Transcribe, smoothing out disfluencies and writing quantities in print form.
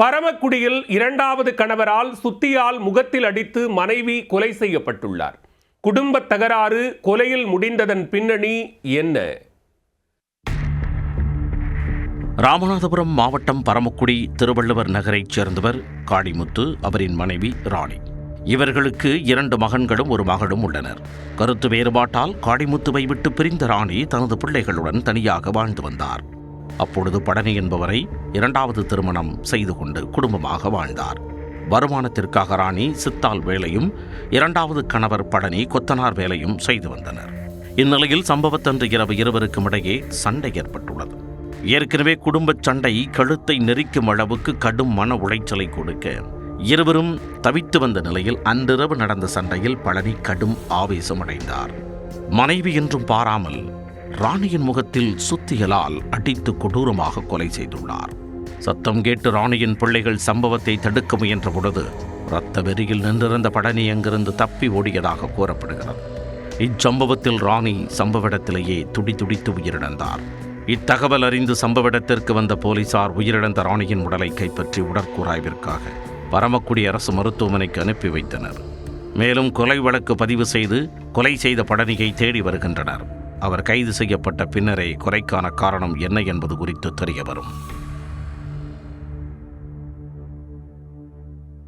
பரமக்குடியில் இரண்டாவது கணவரால் சுத்தியால் முகத்தில் அடித்து மனைவி கொலை செய்யப்பட்டுள்ளார். குடும்ப தகராறு கொலையில் முடிந்ததன் பின்னணி என்ன? ராமநாதபுரம் மாவட்டம் பரமக்குடி திருவள்ளுவர் நகரைச் சேர்ந்தவர் காளிமுத்து, அவரின் மனைவி ராணி. இவர்களுக்கு 2 மகன்களும் 1 மகளும் உள்ளனர். கருத்து வேறுபாட்டால் காளிமுத்துவை விட்டு பிரிந்த ராணி தனது பிள்ளைகளுடன் தனியாக வாழ்ந்து வந்தார். அப்பொழுது பழனி என்பவரை 2வது திருமணம் செய்து கொண்டு குடும்பமாக வாழ்ந்தார். வருமானத்திற்காக ராணி சித்தால் வேலையும் 2வது கணவர் பழனி கொத்தனார் வேலையும் செய்து வந்தனர். இந்நிலையில் சம்பவத்தன்று இரவு இருவருக்கும் இடையே சண்டை ஏற்பட்டுள்ளது. ஏற்கனவே குடும்பச் சண்டை கழுத்தை நெரிக்கும் அளவுக்கு கடும் மன உளைச்சலை கொடுக்க இருவரும் தவித்து வந்த நிலையில் அன்றிரவு நடந்த சண்டையில் பழனி கடும் ஆவேசமடைந்தார். மனைவி என்றும் பாராமல் ராணியின் முகத்தில் சுத்தியலால் அடித்து கொடூரமாக கொலை செய்துள்ளார். சத்தம் கேட்டு ராணியின் பிள்ளைகள் சம்பவத்தை தடுக்க முயன்ற பொழுது இரத்த வெறியில் நின்றிருந்த பழனி அங்கிருந்து தப்பி ஓடியதாக கூறப்படுகிறது. இச்சம்பவத்தில் ராணி சம்பவ இடத்திலேயே துடிதுடித்து உயிரிழந்தார். இத்தகவல் அறிந்து சம்பவ இடத்திற்கு வந்த போலீசார் உயிரிழந்த ராணியின் உடலை கைப்பற்றி உடற்கூராய்விற்காக பரமக்குடி அரசு மருத்துவமனைக்கு அனுப்பி வைத்தனர். மேலும் கொலை வழக்கு பதிவு செய்து கொலை செய்த பழனியை தேடி வருகின்றனர். அவர் கைது செய்யப்பட்ட பின்னரே கொலைக்கான காரணம் என்ன என்பது குறித்து தெரிய வரும்.